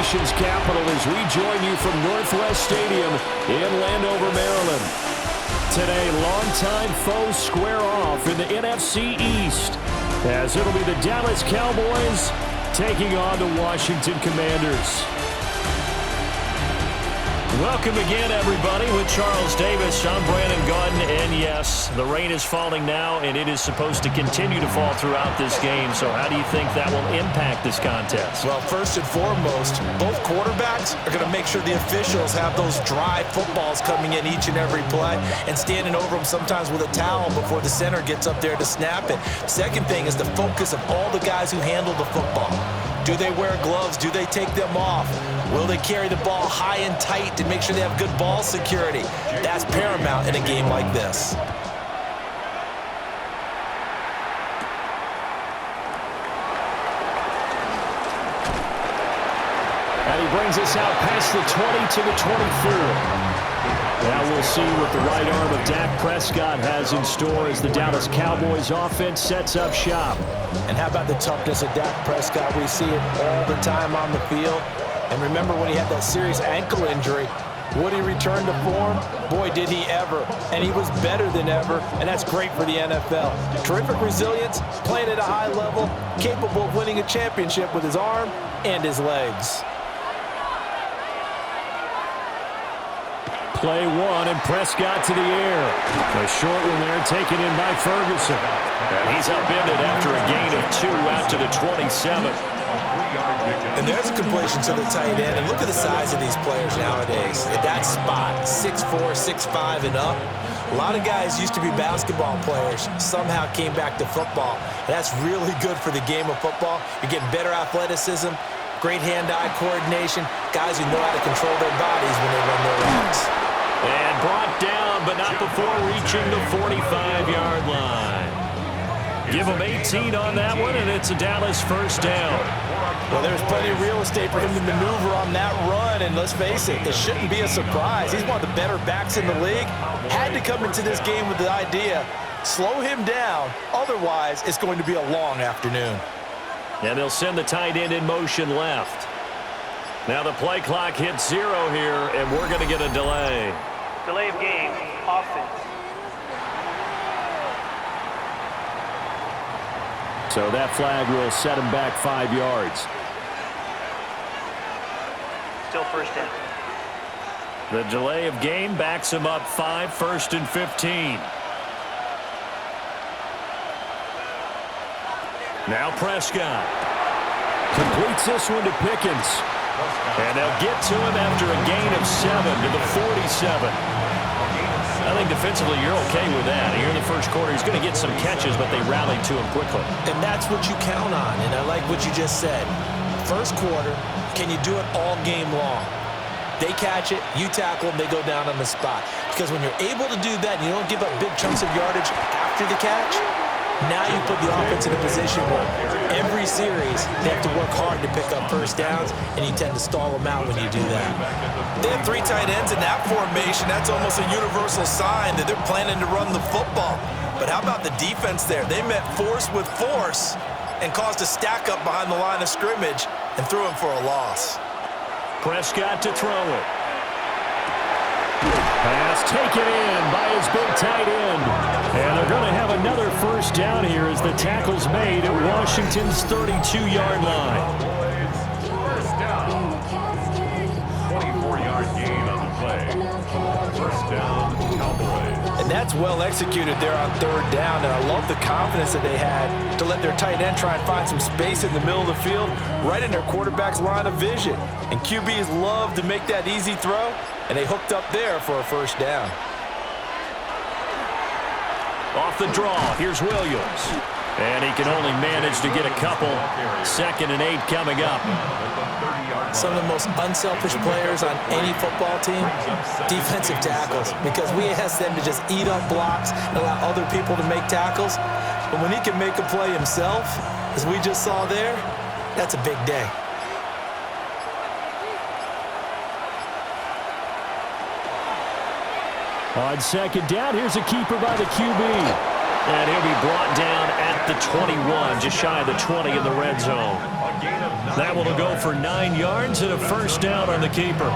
nation's capital as we join you from Northwest Stadium in Landover, Maryland. Today, longtime foes square off in the NFC East as it'll be the Dallas Cowboys taking on the Washington Commanders. Welcome again, everybody, with Charles Davis. I'm Brandon Gaudin, and yes, the rain is falling now, and it is supposed to continue to fall throughout this game. So how do you think that will impact this contest? Well, first and foremost, both quarterbacks are going to make sure the officials have those dry footballs coming in each and every play and standing over them sometimes with a towel before the center gets up there to snap it. Second thing is the focus of all the guys who handle the football. Do they wear gloves? Do they take them off? Will they carry the ball high and tight to make sure they have good ball security? That's paramount in a game like this. And he brings us out past the 20 to the 24. Now we'll see what the right arm of Dak Prescott has in store as the Dallas Cowboys offense sets up shop. And how about the toughness of Dak Prescott? We see it all the time on the field. And remember when he had that serious ankle injury, would he return to form? Boy, did he ever. And he was better than ever, and that's great for the NFL. Terrific resilience, playing at a high level, capable of winning a championship with his arm and his legs. Play one, and Prescott to the air. A short one there taken in by Ferguson. And he's upended after a gain of 2 out to the 27. And there's a completion to the tight end. And look at the size of these players nowadays. At that spot, 6'4", 6'5", and up. A lot of guys used to be basketball players, somehow came back to football. And that's really good for the game of football. You're getting better athleticism, great hand-eye coordination, guys who know how to control their bodies when they run their routes. And brought down, but not before reaching the 45-yard line. Give them 18 on that one, and it's a Dallas first down. Well, there's plenty of real estate for him to maneuver on that run, and let's face it, it shouldn't be a surprise. He's one of the better backs in the league. Had to come into this game with the idea, slow him down, otherwise it's going to be a long afternoon. And they'll send the tight end in motion left. Now the play clock hits 0 here, and we're going to get a delay. Delay of game, offense. So that flag will set him back 5 yards. Still first down. The delay of game backs him up 5, 1st and 15. Now Prescott completes this one to Pickens. And they'll get to him after a gain of 7 to the 47. I think defensively you're okay with that. Here in the first quarter, he's going to get some catches, but they rallied to him quickly. And that's what you count on, and I like what you just said. First quarter, can you do it all game long? They catch it, you tackle them, they go down on the spot. Because when you're able to do that and you don't give up big chunks of yardage after the catch, now you put the offense in a position where every series they have to work hard to pick up first downs, and you tend to stall them out when you do that. They have 3 tight ends in that formation. That's almost a universal sign that they're planning to run the football. But how about the defense there? They met force with force and caused a stack up behind the line of scrimmage and threw him for a loss. Prescott to throw it. Pass taken in by his big tight end. And they're going to have another first down here as the tackle's made at Washington's 32-yard line. First down. 24-yard gain on the play. First down, Cowboys. And that's well executed there on 3rd down. And I love the confidence that they had to let their tight end try and find some space in the middle of the field, right in their quarterback's line of vision. And QBs love to make that easy throw, and they hooked up there for a first down. Off the draw, here's Williams. And he can only manage to get a couple. 2nd and 8 coming up. Some of the most unselfish players on any football team, defensive tackles, because we ask them to just eat up blocks and allow other people to make tackles. But when he can make a play himself, as we just saw there, that's a big day. On 2nd down, here's a keeper by the QB. And he'll be brought down at the 21, just shy of the 20 in the red zone. A gain of 9 That will go for 9 yards and a first down on the keeper.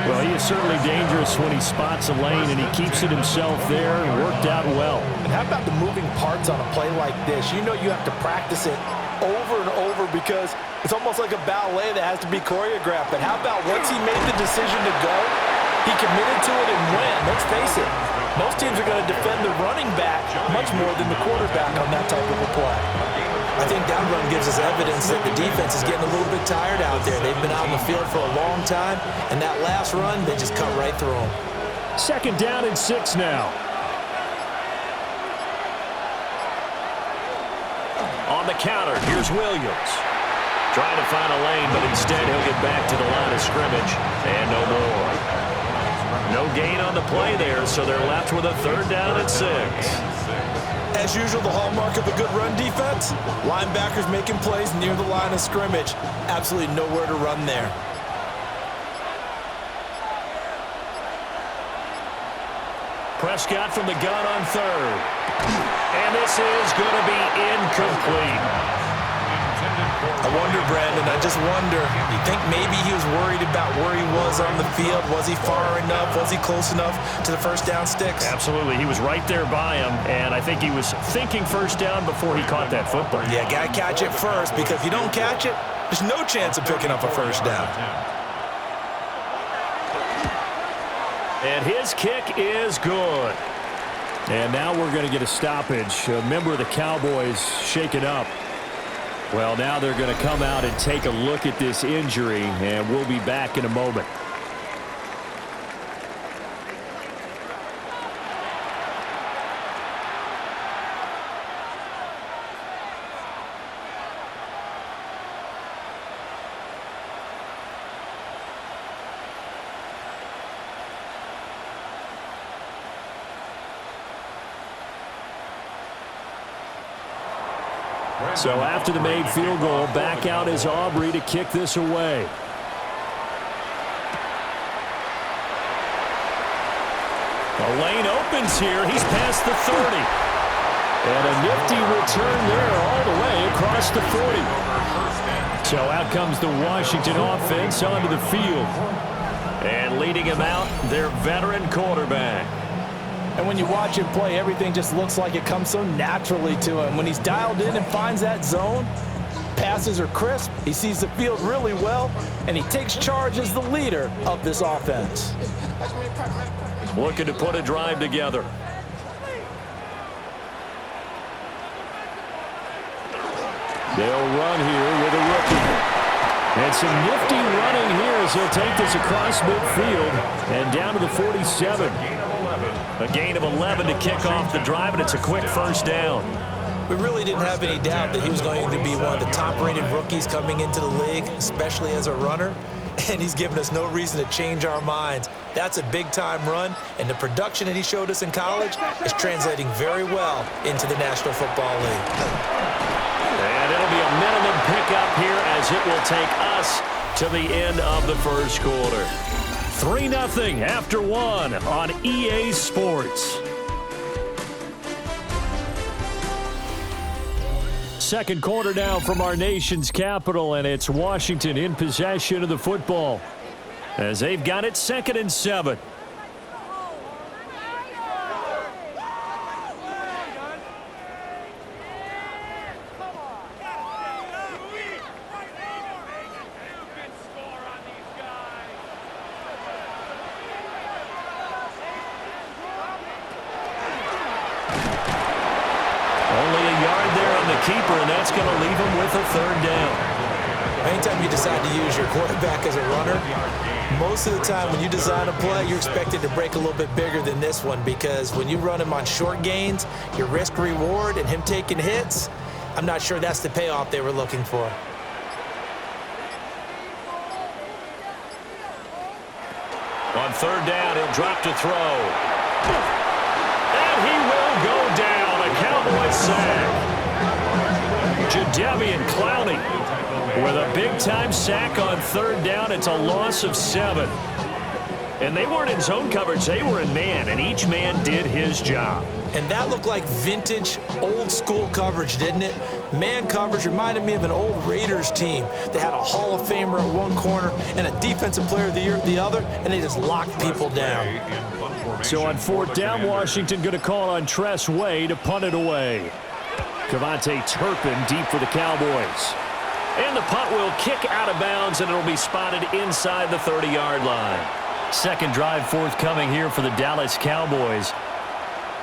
Well, he is certainly dangerous when he spots a lane, and he keeps it himself there and worked out well. And how about the moving parts on a play like this? You know you have to practice it over and over because it's almost like a ballet that has to be choreographed. But how about once he made the decision to go, he committed to it and went. Let's face it, most teams are going to defend the running back much more than the quarterback on that type of a play. I think that run gives us evidence that the defense is getting a little bit tired out there. They've been out in the field for a long time, and that last run, they just cut right through them. 2nd down and 6 now. On the counter, here's Williams. Trying to find a lane, but instead he'll get back to the line of scrimmage. And no more. No gain on the play there, so they're left with a 3rd down and 6. As usual, the hallmark of a good run defense, linebackers making plays near the line of scrimmage. Absolutely nowhere to run there. Prescott from the gun on 3rd. And this is going to be incomplete. I wonder, Brandon, I just wonder, you think maybe he was worried about where he was on the field? Was he far enough? Was he close enough to the first down sticks? Absolutely. He was right there by him, and I think he was thinking first down before he caught that football. Yeah, got to catch it first, because if you don't catch it, there's no chance of picking up a first down. And his kick is good. And now we're going to get a stoppage. A member of the Cowboys shaken up. Well, now they're going to come out and take a look at this injury, and we'll be back in a moment. So after the made field goal, back out is Aubrey to kick this away. The lane opens here. He's past the 30. And a nifty return there all the way across the 40. So out comes the Washington offense onto the field. And leading him out, their veteran quarterback. And when you watch him play, everything just looks like it comes so naturally to him. When he's dialed in and finds that zone, passes are crisp, he sees the field really well, and he takes charge as the leader of this offense. Looking to put a drive together. They'll run here with a rookie. And some nifty running here as he'll take this across midfield and down to the 47. A gain of 11 to kick off the drive, and it's a quick first down. We really didn't have any doubt that he was going to be one of the top-rated rookies coming into the league, especially as a runner. And he's given us no reason to change our minds. That's a big-time run, and the production that he showed us in college is translating very well into the National Football League. And it'll be a minimum pickup here as it will take us to the end of the first quarter. 3-0 after 1 on EA Sports. Second quarter now from our nation's capital, and it's Washington in possession of the football as they've got it 2nd and 7. Keeper, and that's going to leave him with a 3rd down. Anytime you decide to use your quarterback as a runner, most of the time when you design a play, you're expected to break a little bit bigger than this one, because when you run him on short gains, your risk-reward and him taking hits, I'm not sure that's the payoff they were looking for. On 3rd down, he'll drop to throw. And he will go down. A Cowboys sack. Jadeveon Clowney with a big-time sack on 3rd down. It's a loss of 7. And they weren't in zone coverage. They were in man, and each man did his job. And that looked like vintage, old-school coverage, didn't it? Man coverage reminded me of an old Raiders team. They had a Hall of Famer at one corner and a Defensive Player of the Year at the other, and they just locked people down. So on fourth down, Washington going to call on Tress Way to punt it away. Cavante Turpin deep for the Cowboys. And the punt will kick out of bounds, and it'll be spotted inside the 30-yard line. Second drive forthcoming here for the Dallas Cowboys.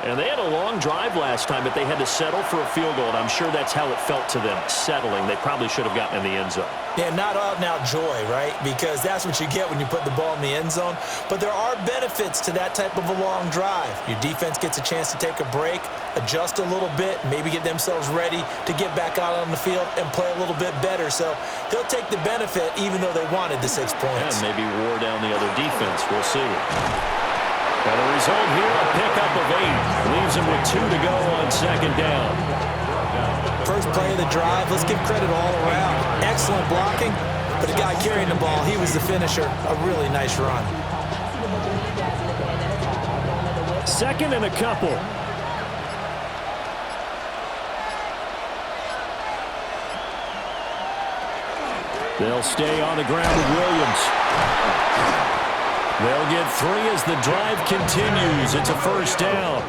And they had a long drive last time, but they had to settle for a field goal, and I'm sure that's how it felt to them, settling. They probably should have gotten in the end zone. Yeah, not out-and-out joy, right? Because that's what you get when you put the ball in the end zone. But there are benefits to that type of a long drive. Your defense gets a chance to take a break, adjust a little bit, maybe get themselves ready to get back out on the field and play a little bit better. So they'll take the benefit even though they wanted the 6 points. And maybe wore down the other defense. We'll see. And the result here, a pickup of 8. Leaves him with 2 to go on second down. First play of the drive, let's give credit all around. Excellent blocking, but the guy carrying the ball, he was the finisher. A really nice run. Second and a couple. They'll stay on the ground with Williams. They'll get 3 as the drive continues. It's a first down.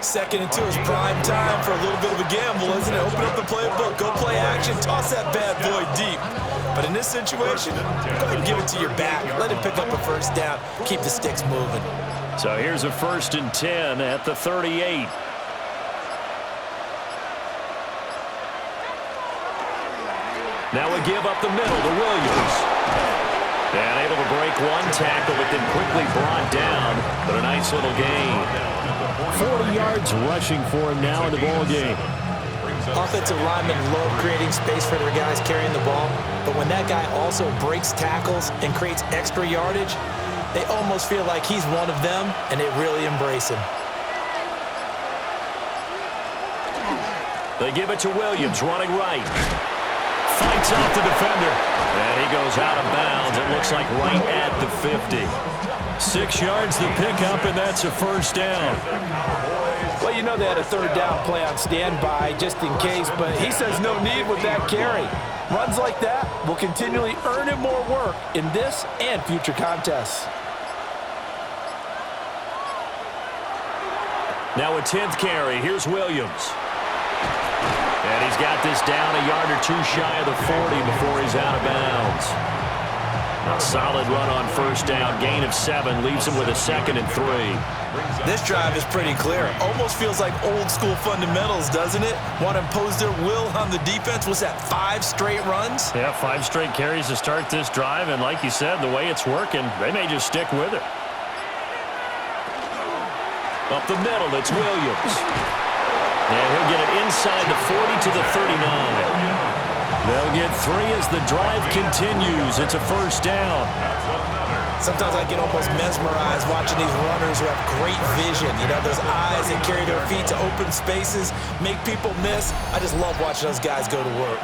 Second and 2 is prime time for a little bit of a gamble, isn't it? Open up the playbook, go play action, toss that bad boy deep. But in this situation, go ahead and give it to your back. Let him pick up a first down. Keep the sticks moving. So here's a 1st and 10 at the 38. Now we give up the middle to Williams. And able to break one tackle, but then quickly brought down. But a nice little gain. 40 yards rushing for him now in the ball game. Offensive linemen love creating space for their guys carrying the ball. But when that guy also breaks tackles and creates extra yardage, they almost feel like he's one of them, and they really embrace him. They give it to Williams, running right. Fights off the defender. And he goes out of bounds. It looks like right at the 50. 6 yards the pickup, and that's a first down. Well, you know they had a third down play on standby just in case, but he says no need with that carry. Runs like that will continually earn him more work in this and future contests. Now a 10th carry. Here's Williams. And he's got this down a yard or 2 shy of the 40 before he's out of bounds. A solid run on first down. Gain of 7 leaves him with a 2nd and 3. This drive is pretty clear. Almost feels like old school fundamentals, doesn't it? Want to impose their will on the defense. Was that 5 straight runs? Yeah, 5 straight carries to start this drive. And like you said, the way it's working, they may just stick with it. Up the middle, it's Williams. And he'll get it inside the 40 to the 39. They'll get 3 as the drive continues. It's a first down. Sometimes I get almost mesmerized watching these runners who have great vision. You know, those eyes that carry their feet to open spaces, make people miss. I just love watching those guys go to work.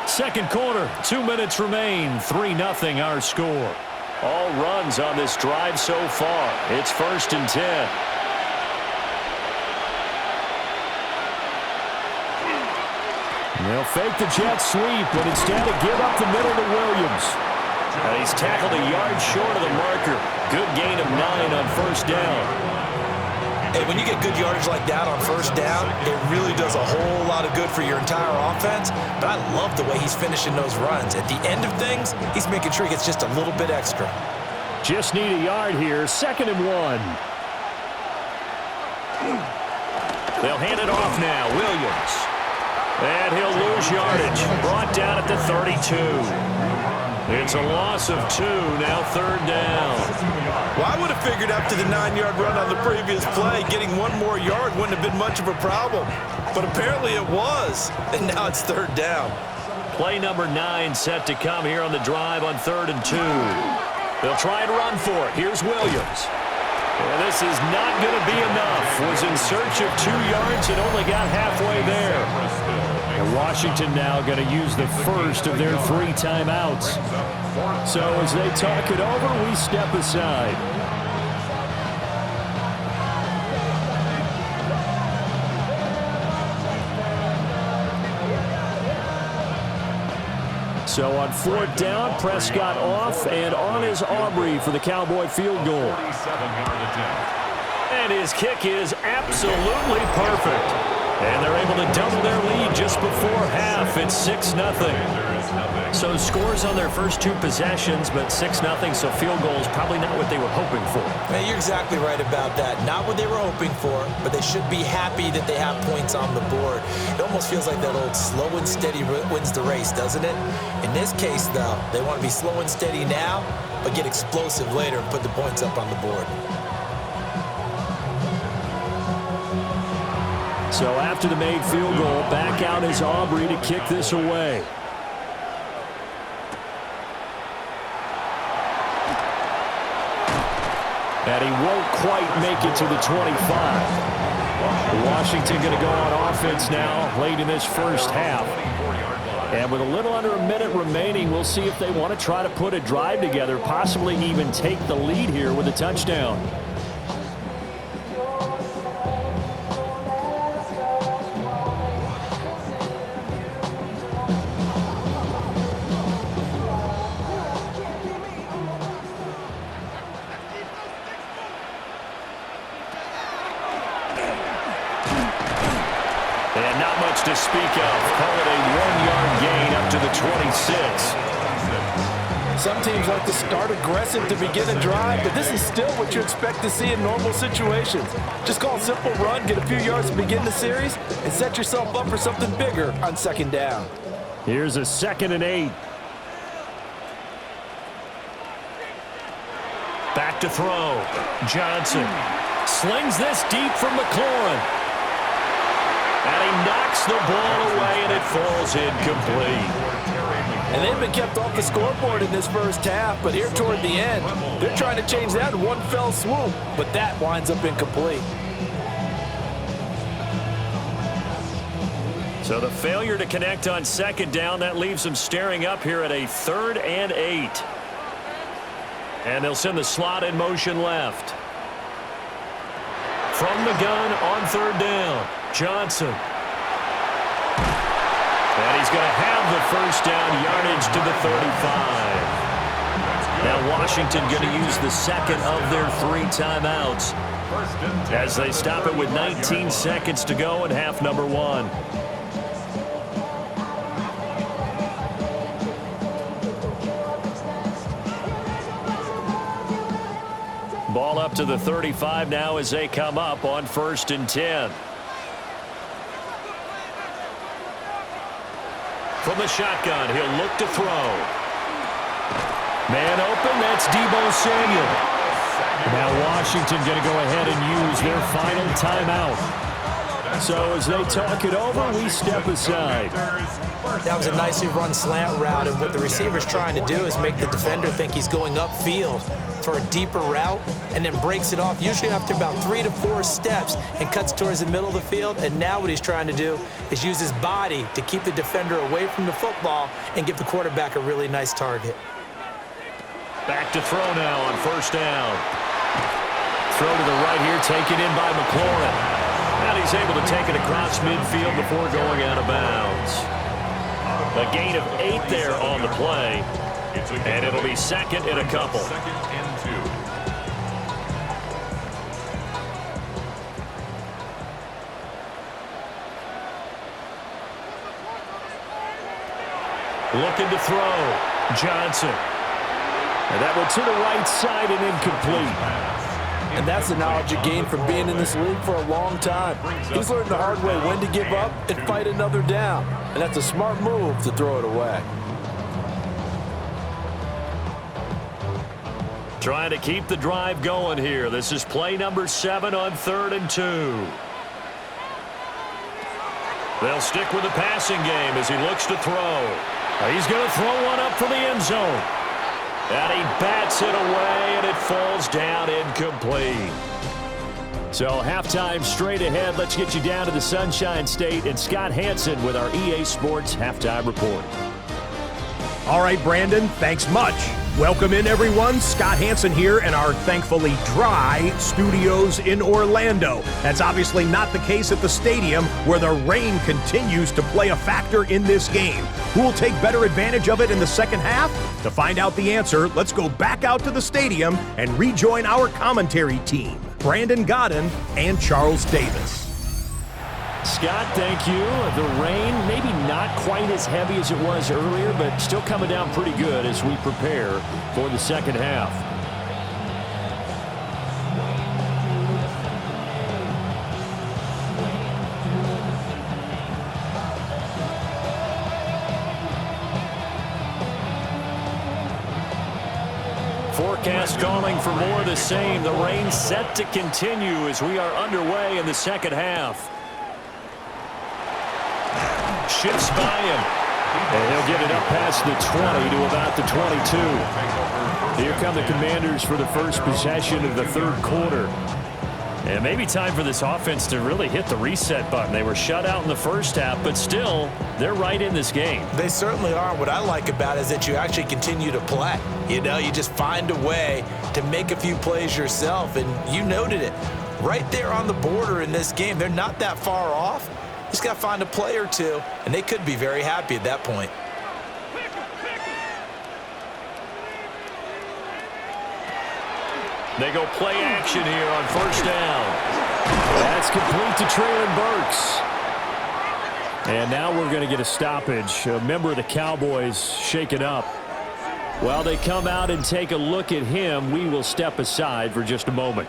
Second quarter, 2 minutes remain. 3-0 our score. All runs on this drive so far. It's 1st and 10. They'll fake the jet sweep, but instead of give up the middle to Williams. And he's tackled a yard short of the marker. Good gain of 9 on first down. Hey, when you get good yardage like that on first down, it really does a whole lot of good for your entire offense. But I love the way he's finishing those runs. At the end of things, he's making sure he gets just a little bit extra. Just need a yard here. 2nd and 1. They'll hand it off now. Williams. And he'll lose yardage. Brought down at the 32. It's a loss of 2. Now 3rd down. Well, I would have figured after the 9-yard run on the previous play, getting 1 more yard wouldn't have been much of a problem. But apparently it was. And now it's 3rd down. Play number 9 set to come here on the drive on 3rd and 2. They'll try and run for it. Here's Williams. And this is not going to be enough. Was in search of 2 yards and only got halfway there. And Washington now going to use the first of their 3 timeouts. So as they talk it over, we step aside. So on 4th down, Prescott off, and on is Aubrey for the Cowboy field goal. And his kick is absolutely perfect. And they're able to double their lead just before half. It's 6-0. So scores on their first 2 possessions, but 6-0, so field goal is probably not what they were hoping for. Man, you're exactly right about that. Not what they were hoping for, but they should be happy that they have points on the board. It almost feels like that old slow and steady wins the race, doesn't it? In this case, though, they want to be slow and steady now, but get explosive later and put the points up on the board. So after the made field goal, back out is Aubrey to kick this away. And he won't quite make it to the 25. Washington going to go on offense now late in this first half. And with a little under a minute remaining, we'll see if they want to try to put a drive together, possibly even take the lead here with a touchdown. And not much to speak of. Call it a 1-yard gain up to the 26. Some teams like to start aggressive to begin a drive, but this is still what you expect to see in normal situations. Just call a simple run, get a few yards to begin the series, and set yourself up for something bigger on 2nd down. Here's a 2nd and 8. Back to throw. Johnson slings this deep from McLaurin. And he knocks the ball away, and it falls incomplete. And they've been kept off the scoreboard in this first half, but here toward the end, they're trying to change that in one fell swoop, but that winds up incomplete. So the failure to connect on 2nd down, that leaves them staring up here at a 3rd and 8. And they'll send the slot in motion left. From the gun on 3rd down, Johnson. And he's going to have the first down, yardage to the 35. Now Washington going to use the 2nd of their 3 timeouts as they stop it with 19 seconds to go in half number 1. Ball up to the 35 now as they come up on 1st and 10. From the shotgun, he'll look to throw. Man open, that's Deebo Samuel. Now Washington going to go ahead and use their final timeout. So as they talk it over, we step aside. That was a nicely run slant route, and what the receiver's trying to do is make the defender think he's going upfield for a deeper route, and then breaks it off, usually after about 3 to 4 steps, and cuts towards the middle of the field. And now what he's trying to do is use his body to keep the defender away from the football and give the quarterback a really nice target. Back to throw now on 1st down. Throw to the right here, taken in by McLaurin. And he's able to take it across midfield before going out of bounds. A gain of 8 there on the play. And it'll be 2nd and a couple. Looking to throw. Johnson. And that one to the right side and incomplete. And that's the knowledge you gain from being in this league for a long time. He's learned the hard way when to give up and fight another down. And that's a smart move to throw it away. Trying to keep the drive going here. This is play number 7 on 3rd and 2. They'll stick with the passing game as he looks to throw. He's going to throw one up for the end zone. And he bats it away, and it falls down incomplete. So halftime straight ahead. Let's get you down to the Sunshine State and Scott Hansen with our EA Sports Halftime Report. All right, Brandon, thanks much. Welcome in, everyone. Scott Hansen here in our thankfully dry studios in Orlando. That's obviously not the case at the stadium, where the rain continues to play a factor in this game. Who will take better advantage of it in the second half? To find out the answer, let's go back out to the stadium and rejoin our commentary team, Brandon Godden and Charles Davis. Scott, thank you. The rain, maybe not quite as heavy as it was earlier, but still coming down pretty good as we prepare for the second half. Forecast calling for more of the same. The rain set to continue as we are underway in the second half. Shifts by him, and he'll get it up past the 20 to about the 22. Here come the Commanders for the first possession of the third quarter. And maybe time for this offense to really hit the reset button. They were shut out in the first half, but still, they're right in this game. They certainly are. What I like about it is that you actually continue to play. You know, you just find a way to make a few plays yourself, and you noted it. Right there on the border in this game, they're not that far off. Just got to find a play or two, and they could be very happy at that point. They go play action here on first down. That's complete to Traylon Burks. And now we're going to get a stoppage. A member of the Cowboys shaken up. While they come out and take a look at him, we will step aside for just a moment.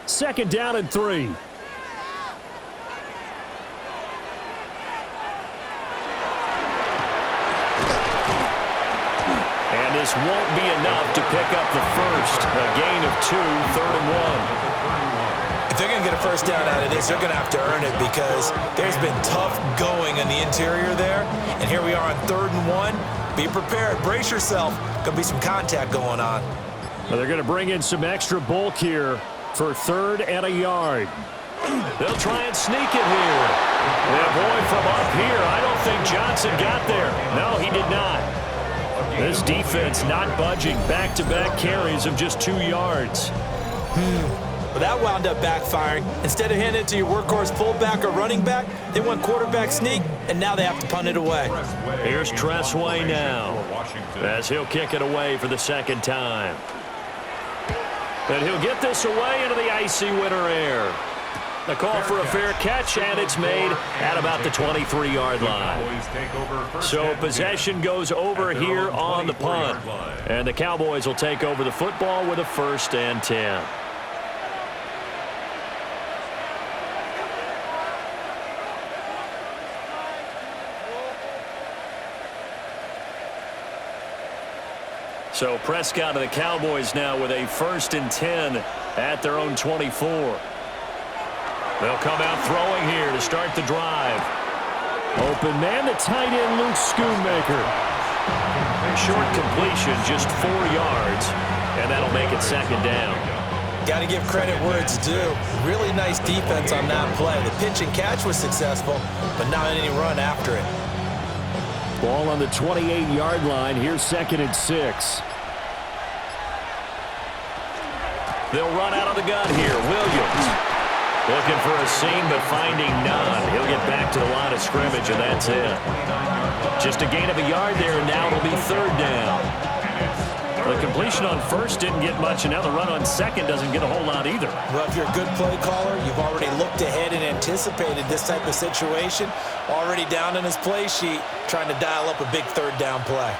Second down and 3. And this won't be enough to pick up the first. A gain of 2, 3rd and 1. If they're going to get a first down out of this, they're going to have to earn it, because there's been tough going in the interior there. And here we are on 3rd and 1. Be prepared. Brace yourself. Going to be some contact going on. Well, they're going to bring in some extra bulk here for 3rd and a yard. They'll try and sneak it here. And boy, from up here, I don't think Johnson got there. No, he did not. This defense not budging. Back-to-back carries of just 2 yards. Well, that wound up backfiring. Instead of handing it to your workhorse fullback or running back, they went quarterback sneak, and now they have to punt it away. Here's Tressway now, as he'll kick it away for the second time. And he'll get this away into the icy winter air. The call for a fair catch, and it's made at about the 23-yard line. So possession goes over here on the punt. And the Cowboys will take over the football with a 1st and 10. So Prescott and the Cowboys now with a 1st and 10 at their own 24. They'll come out throwing here to start the drive. Open man, the tight end, Luke Schoonmaker. Short completion, just 4 yards, and that'll make it 2nd down. Got to give credit where it's due. Really nice defense on that play. The pitch and catch was successful, but not any run after it. Ball on the 28-yard line. Here's 2nd and 6. They'll run out of the gun here. Williams looking for a seam, but finding none. He'll get back to the line of scrimmage, and that's it. Just a gain of a yard there, and now it'll be 3rd down. The completion on 1st didn't get much, and now the run on 2nd doesn't get a whole lot either. Well, if you're a good play caller, you've already looked ahead and anticipated this type of situation. Already down in his play sheet, trying to dial up a big 3rd down play.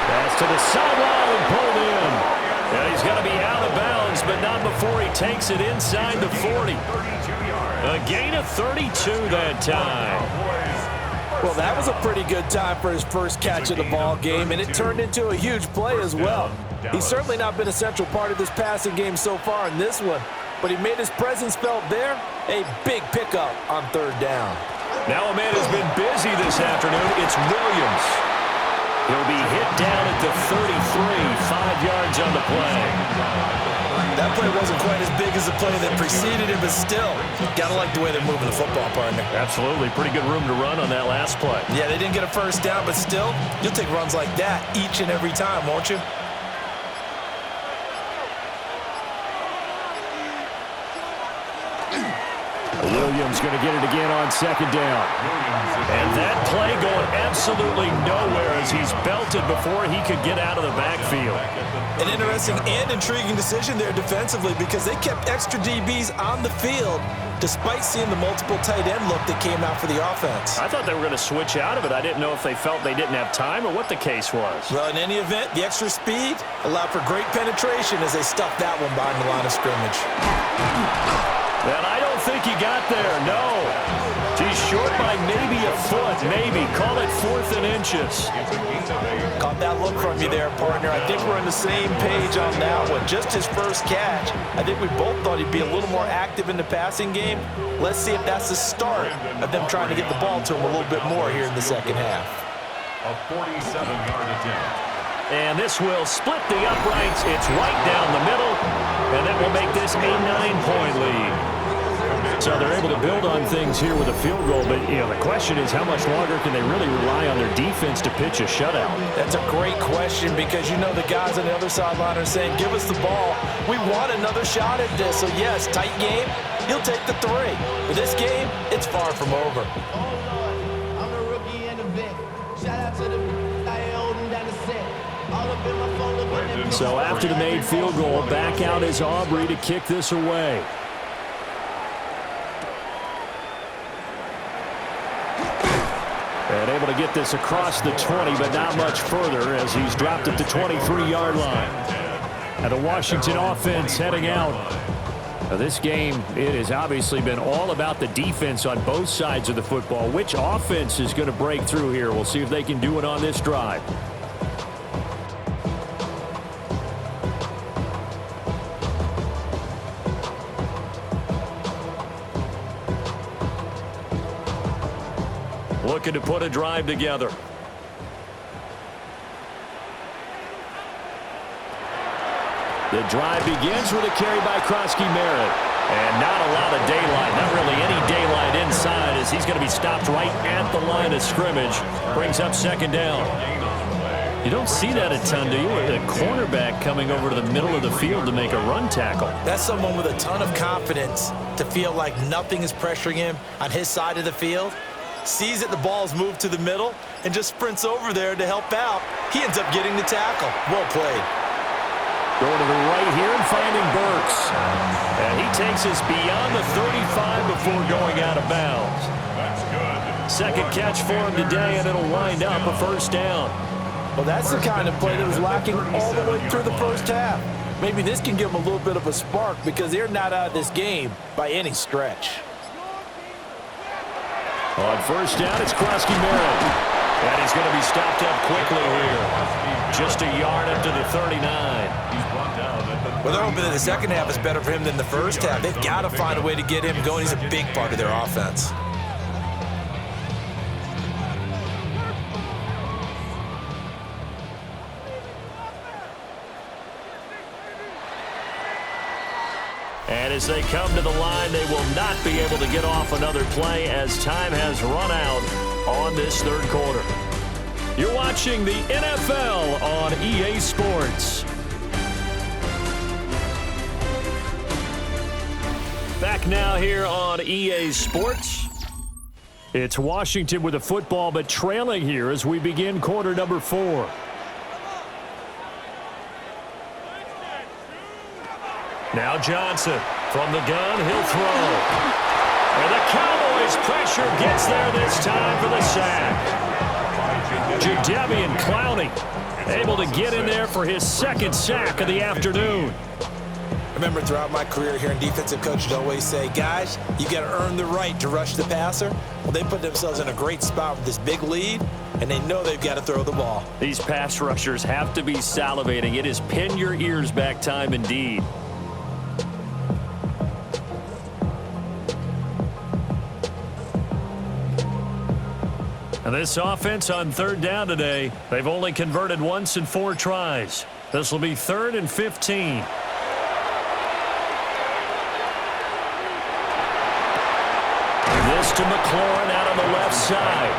Pass to the sideline, pulled in. And he's going to be out of bounds, but not before he takes it inside the 40. A gain of 32 that time. Well, that was a pretty good time for his first catch of the ball game, and it turned into a huge play as well. He's certainly not been a central part of this passing game so far in this one, but he made his presence felt there. A big pickup on third down. Now a man has been busy this afternoon. It's Williams. He'll be hit down at the 33, 5 yards on the play. That play wasn't quite as big as the play that preceded it, but still, gotta like the way they're moving the football, partner. Absolutely. Pretty good room to run on that last play. Yeah, they didn't get a first down, but still, you'll take runs like that each and every time, won't you? Williams going to get it again on second down. And that play going absolutely nowhere as he's belted before he could get out of the backfield. An interesting and intriguing decision there defensively because they kept extra DBs on the field despite seeing the multiple tight end look that came out for the offense. I thought they were going to switch out of it. I didn't know if they felt they didn't have time or what the case was. Well, in any event, the extra speed allowed for great penetration as they stuffed that one behind the line of scrimmage. And I don't think he got there, no. He's short by maybe a foot, maybe. Call it 4th and inches. Caught that look from you there, partner. I think we're on the same page on that one. Just his first catch. I think we both thought he'd be a little more active in the passing game. Let's see if that's the start of them trying to get the ball to him a little bit more here in the second half. A 47-yard attempt. And this will split the uprights. It's right down the middle. And that will make this a 9-point lead. So they're able to build on things here with a field goal. But, you know, the question is how much longer can they really rely on their defense to pitch a shutout? That's a great question because you know the guys on the other sideline are saying, give us the ball. We want another shot at this. So, yes, tight game. He'll take the 3. But this game, it's far from over. I'm the rookie and the vet. Shout out to the I holding down the set. All up in my phone. So after the made field goal, back out is Aubrey to kick this away. And able to get this across the 20, but not much further as he's dropped at the 23-yard line. And the Washington offense heading out. Now this game, it has obviously been all about the defense on both sides of the football. Which offense is going to break through here? We'll see if they can do it on this drive. Looking to put a drive together. The drive begins with a carry by Krosky-Merritt. And not a lot of daylight, not really any daylight inside as he's going to be stopped right at the line of scrimmage. Brings up second down. You don't see that a ton, do you? A cornerback coming over to the middle of the field to make a run tackle. That's someone with a ton of confidence to feel like nothing is pressuring him on his side of the field. Sees that the ball's moved to the middle and just sprints over there to help out. He ends up getting the tackle. Well played. Going to the right here and finding Burks. And he takes us beyond the 35 before going out of bounds. That's good. Second catch for him today, and it'll wind up a first down. Well, that's the kind of play that was lacking all the way through the first half. Maybe this can give them a little bit of a spark because they're not out of this game by any stretch. On first down, it's Krosky-Merritt. And he's going to be stopped up quickly here. Just a yard up to the 39. Well, they're hoping that the second half is better for him than the first half. They've got to find a way to get him going. He's a big part of their offense. And as they come to the line, they will not be able to get off another play as time has run out on this third quarter. You're watching the NFL on EA Sports. Back now here on EA Sports. It's Washington with a football, but trailing here as we begin quarter number 4. Now Johnson from the gun, he'll throw. And the Cowboys pressure gets there this time for the sack. Jadeveon Clowney able to get in there for his second sack of the afternoon. I remember throughout my career hearing defensive coaches always say, guys, you got to earn the right to rush the passer. Well, they put themselves in a great spot with this big lead, and they know they've got to throw the ball. These pass rushers have to be salivating. It is pin your ears back time indeed. And this offense on third down today, they've only converted once in 4 tries. This will be 3rd and 15. This to McLaurin out on the left side.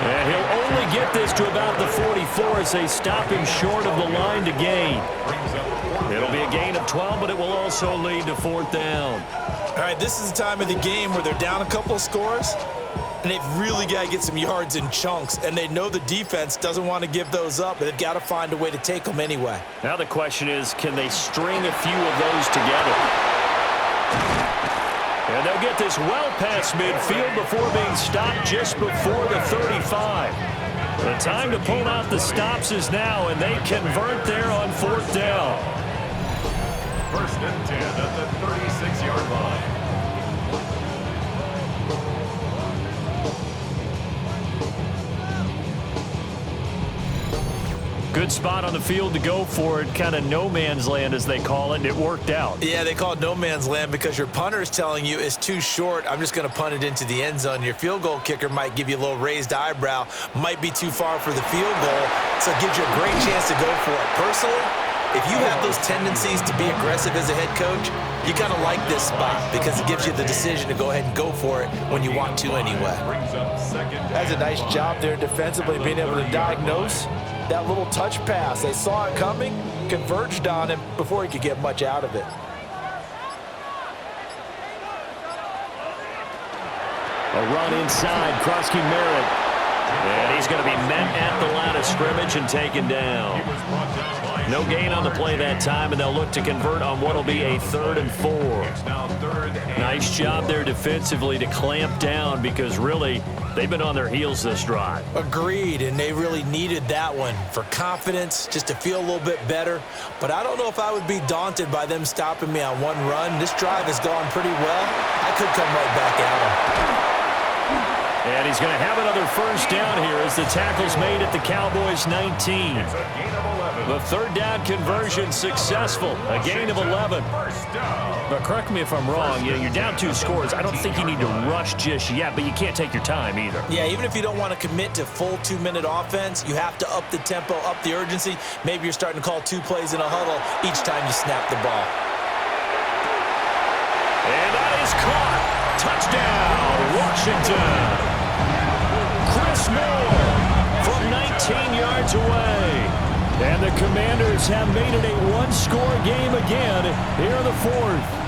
And he'll only get this to about the 44 as they stop him short of the line to gain. It'll be a gain of 12, but it will also lead to 4th down. All right, this is the time of the game where they're down a couple of scores, and they've really got to get some yards in chunks, and they know the defense doesn't want to give those up, but they've got to find a way to take them anyway. Now the question is, can they string a few of those together? And they'll get this well past midfield before being stopped just before the 35. The time to pull out the stops is now, and they convert there on 4th down. 1st and 10 at the 36-yard line. Good spot on the field to go for it. Kind of no man's land, as they call it, and it worked out. Yeah, they call it no man's land because your punter is telling you it's too short. I'm just going to punt it into the end zone. Your field goal kicker might give you a little raised eyebrow, might be too far for the field goal, so it gives you a great chance to go for it. Personally, if you have those tendencies to be aggressive as a head coach, you kind of like this spot because it gives you the decision to go ahead and go for it when you want to anyway. That's a nice job there defensively, being able to diagnose that little touch pass. They saw it coming, converged on him before he could get much out of it. A run inside, Krosky Merritt. And he's going to be met at the line of scrimmage and taken down. No gain on the play that time, and they'll look to convert on what will be a 3rd and 4. Nice job there defensively to clamp down because really they've been on their heels this drive. Agreed, and they really needed that one for confidence, just to feel a little bit better. But I don't know if I would be daunted by them stopping me on one run. This drive has gone pretty well. I could come right back at them. And he's going to have another 1st down here as the tackle's made at the Cowboys 19. The 3rd down conversion successful, a gain of 11. But correct me if I'm wrong, you're down 2 scores. I don't think you need to rush just yet, but you can't take your time either. Yeah, even if you don't want to commit to full 2-minute offense, you have to up the tempo, up the urgency. Maybe you're starting to call 2 plays in a huddle each time you snap the ball. And that is caught. Touchdown, Washington. Chris Moore from 19 yards away. And the Commanders have made it a 1-score game again here in the 4th.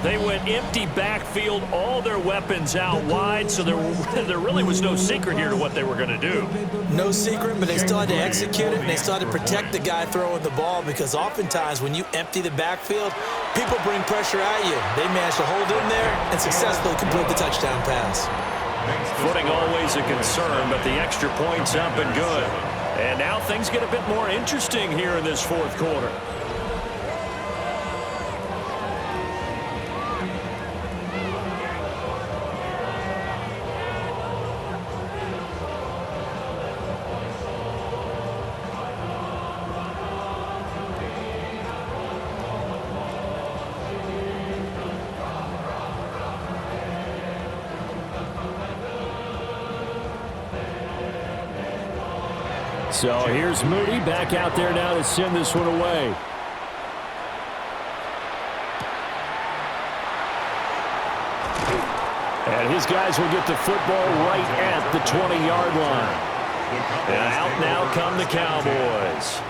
They went empty backfield, all their weapons out wide, so there really was no secret here to what they were going to do. No secret, but they still had to execute it, and they still had to protect the guy throwing the ball because oftentimes when you empty the backfield, people bring pressure at you. They managed to hold in there and successfully complete the touchdown pass. Footing always a concern, but the extra point's up and good. And now things get a bit more interesting here in this 4th quarter. So here's Moody back out there now to send this one away. And his guys will get the football right at the 20-yard line. And out now come the Cowboys.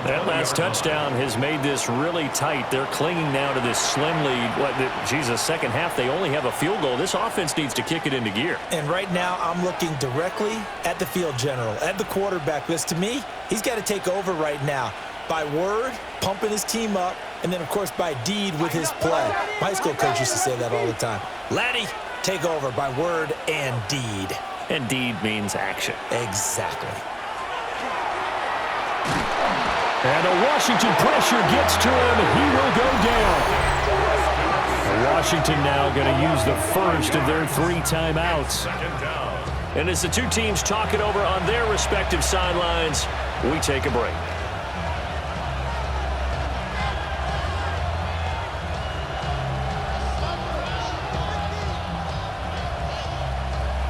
That last touchdown has made this really tight. They're clinging now to this slim lead. Second half, they only have a field goal. This offense needs to kick it into gear. And right now, I'm looking directly at the field general, at the quarterback. Because to me, he's got to take over right now. By word, pumping his team up, and then, of course, by deed with his play. My high school coach used to say that all the time. Laddie, take over by word and deed. And deed means action. Exactly. And the Washington pressure gets to him. He will go down. Washington now going to use the first of their 3 timeouts. And as the two teams talk it over on their respective sidelines, we take a break.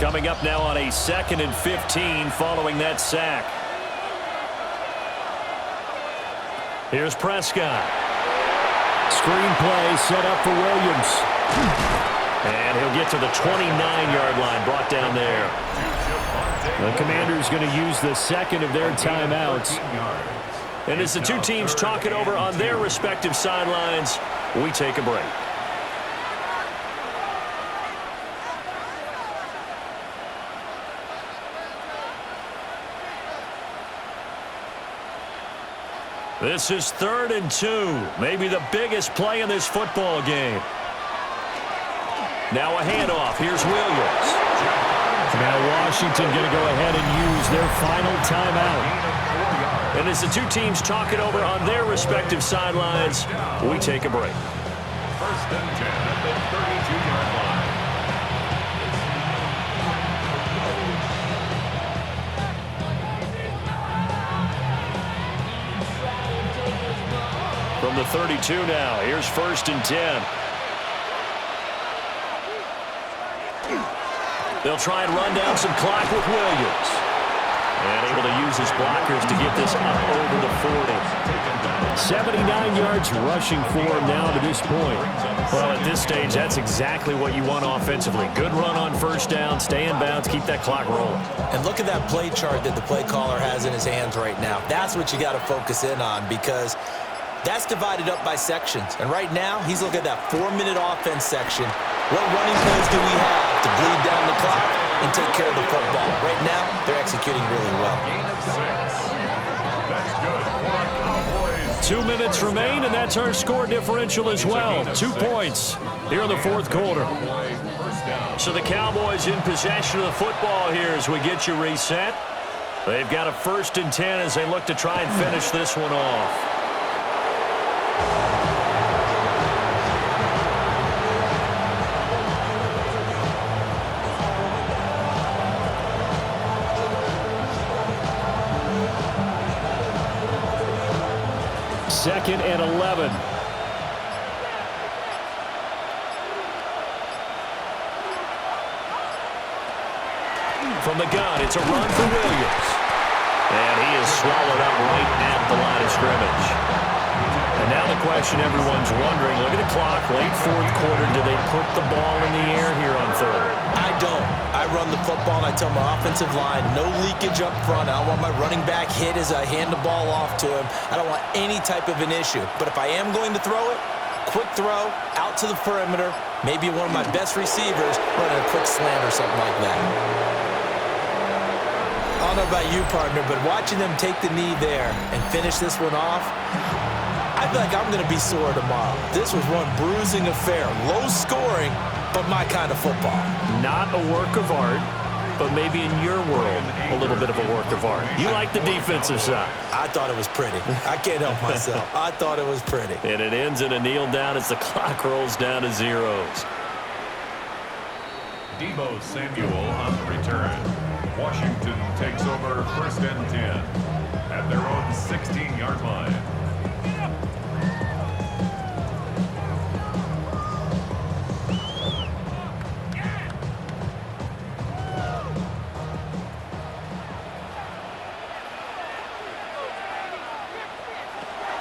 Coming up now on a 2nd and 15 following that sack. Here's Prescott. Screen play set up for Williams. And he'll get to the 29-yard line, brought down there. The Commanders going to use the 2nd of their timeouts. And as the two teams talk it over on their respective sidelines, we take a break. This is 3rd and 2, maybe the biggest play in this football game. Now a handoff. Here's Williams. Now Washington going to go ahead and use their final timeout. And as the two teams talk it over on their respective sidelines, we take a break. 1st and 10 at the 32-yard line. From the 32 now, here's 1st and 10. They'll try and run down some clock with Williams. And able to use his blockers to get this up over the 40. 79 yards rushing for him now to this point. Well, at this stage, that's exactly what you want offensively. Good run on 1st down, stay in bounds, keep that clock rolling. And look at that play chart that the play caller has in his hands right now. That's what you got to focus in on, because that's divided up by sections. And right now, he's looking at that 4-minute offense section. What running plays do we have to bleed down the clock and take care of the football? Right now, they're executing really well. Gain of 6. That's good for Cowboys. 2 minutes remain, and that's our score differential as well. 2 points here in the 4th quarter. So the Cowboys in possession of the football here as we get you reset. They've got a 1st and 10 as they look to try and finish this one off. Second and 11. From the gun, it's a run for Williams. And he is swallowed up right at the line of scrimmage. And now the question everyone's wondering, look at the clock, late 4th quarter, do they put the ball in the air here on 3rd? I don't. I run the football and I tell my offensive line, no leakage up front. I don't want my running back hit as I hand the ball off to him. I don't want any type of an issue. But if I am going to throw it, quick throw, out to the perimeter, maybe one of my best receivers running a quick slant or something like that. I don't know about you, partner, but watching them take the knee there and finish this one off, I feel like I'm going to be sore tomorrow. This was one bruising affair. Low scoring, but my kind of football. Not a work of art, but maybe in your world, a little bit of a work of art. You like the defensive side. I thought it was pretty. I can't help myself. I thought it was pretty. And it ends in a kneel down as the clock rolls down to zeros. Deebo Samuel on the return. Washington takes over 1st and 10 at their own 16-yard line.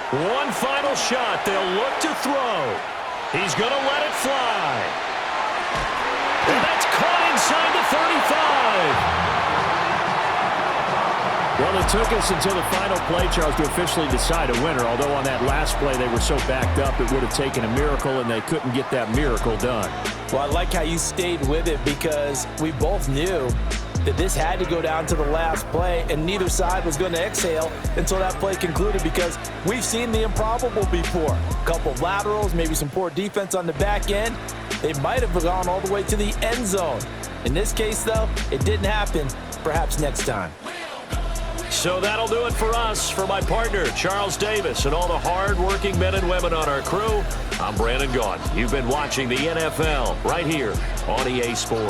One final shot. They'll look to throw. He's going to let it fly. And that's caught inside the 35. Well, it took us until the final play, Charles, to officially decide a winner. Although on that last play they were so backed up it would have taken a miracle, and they couldn't get that miracle done. Well, I like how you stayed with it, because we both knew that this had to go down to the last play, and neither side was going to exhale until that play concluded, because we've seen the improbable before. A couple of laterals, maybe some poor defense on the back end. They might have gone all the way to the end zone. In this case, though, it didn't happen. Perhaps next time. So that'll do it for us. For my partner, Charles Davis, and all the hard-working men and women on our crew, I'm Brandon Gaudin. You've been watching the NFL right here on EA Sports.